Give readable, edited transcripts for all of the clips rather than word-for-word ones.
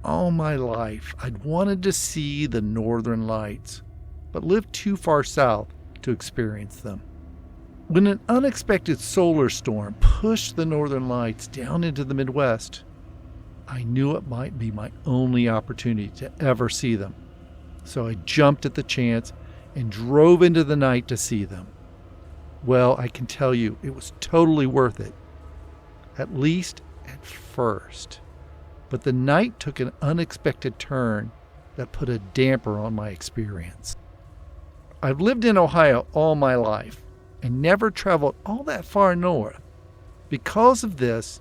all my life I'd wanted to see the northern lights, but lived too far south to experience them. When an unexpected solar storm pushed the northern lights down into the Midwest, I knew it might be my only opportunity to ever see them. So I jumped at the chance and drove into the night to see them. Well, I can tell you, it was totally worth it. At least at first. But the night took an unexpected turn that put a damper on my experience. I've lived in Ohio all my life and never traveled all that far north. Because of this,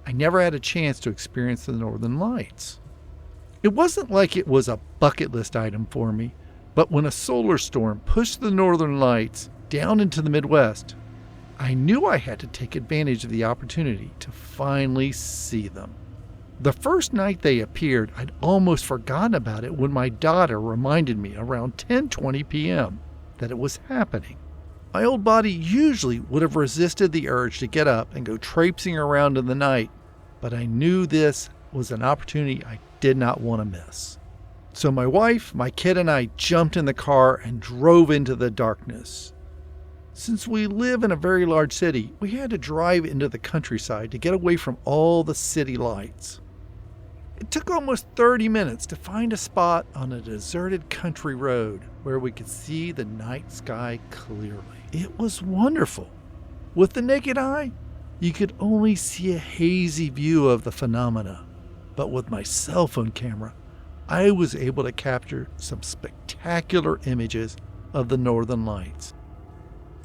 I never had a chance to experience the northern lights. It wasn't like it was a bucket list item for me, but when a solar storm pushed the northern lights down into the Midwest, I knew I had to take advantage of the opportunity to finally see them. The first night they appeared, I'd almost forgotten about it when my daughter reminded me around 10:20 p.m. that it was happening. My old body usually would have resisted the urge to get up and go traipsing around in the night, but I knew this was an opportunity I did not want to miss. So my wife, my kid, and I jumped in the car and drove into the darkness. Since we live in a very large city, we had to drive into the countryside to get away from all the city lights. It took almost 30 minutes to find a spot on a deserted country road where we could see the night sky clearly. It was wonderful. With the naked eye, you could only see a hazy view of the phenomena, but with my cell phone camera, I was able to capture some spectacular images of the northern lights.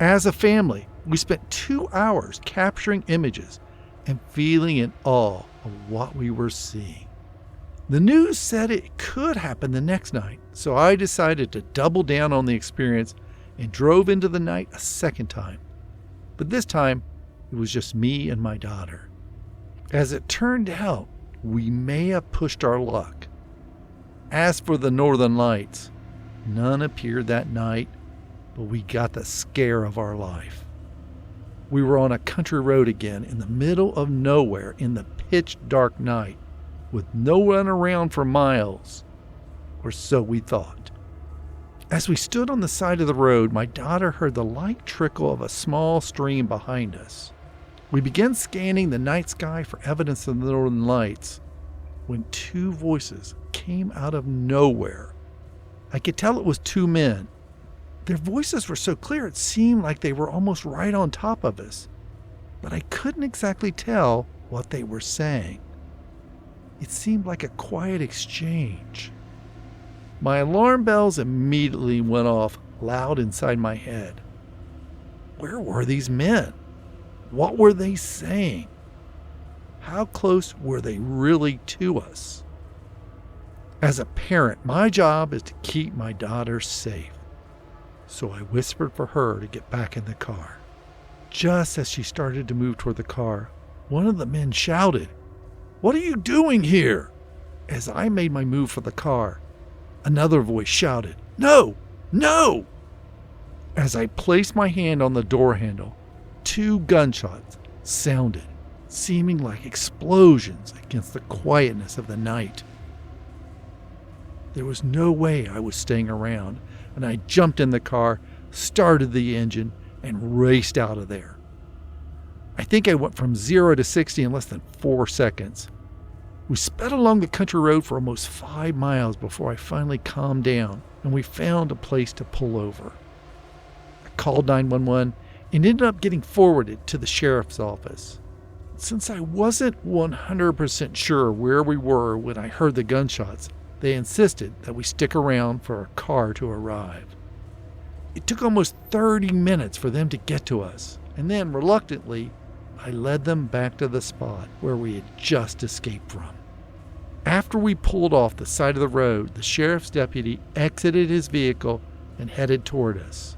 As a family, we spent 2 hours capturing images and feeling in awe of what we were seeing. The news said it could happen the next night, so I decided to double down on the experience and drove into the night a second time. But this time, it was just me and my daughter. As it turned out, we may have pushed our luck. As for the northern lights, none appeared that night, but we got the scare of our life. We were on a country road again in the middle of nowhere in the pitch dark night, with no one around for miles, or so we thought. As we stood on the side of the road, my daughter heard the light trickle of a small stream behind us. We began scanning the night sky for evidence of the northern lights when 2 voices came out of nowhere. I could tell it was 2 men. Their voices were so clear it seemed like they were almost right on top of us, but I couldn't exactly tell what they were saying. It seemed like a quiet exchange. My alarm bells immediately went off loud inside my head. Where were these men? What were they saying? How close were they really to us? As a parent, my job is to keep my daughter safe. So I whispered for her to get back in the car. Just as she started to move toward the car, one of the men shouted, "What are you doing here?" As I made my move for the car, another voice shouted, "No! No!" As I placed my hand on the door handle, 2 gunshots sounded, seeming like explosions against the quietness of the night. There was no way I was staying around, and I jumped in the car, started the engine, and raced out of there. I think I went from 0 to 60 in less than 4 seconds. We sped along the country road for almost 5 miles before I finally calmed down and we found a place to pull over. I called 911 and ended up getting forwarded to the sheriff's office. Since I wasn't 100% sure where we were when I heard the gunshots, they insisted that we stick around for a car to arrive. It took almost 30 minutes for them to get to us, and then, reluctantly, I led them back to the spot where we had just escaped from. After we pulled off the side of the road, the sheriff's deputy exited his vehicle and headed toward us.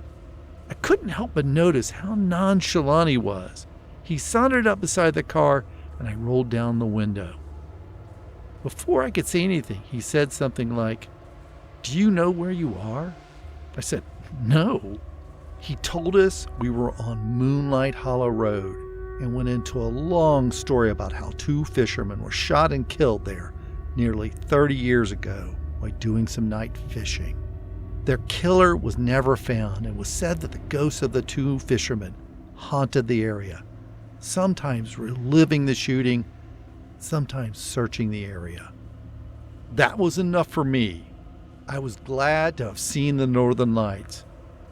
I couldn't help but notice how nonchalant he was. He sauntered up beside the car, and I rolled down the window. Before I could say anything, he said something like, "Do you know where you are?" I said, "No." He told us we were on Moonlight Hollow Road and went into a long story about how 2 fishermen were shot and killed there nearly 30 years ago while doing some night fishing. Their killer was never found, and it was said that the ghosts of the two fishermen haunted the area, sometimes reliving the shooting, sometimes searching the area. That was enough for me. I was glad to have seen the Northern Lights,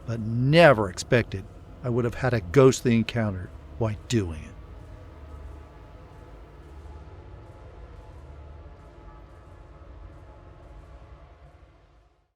but never expected I would have had a ghostly encounter while doing it.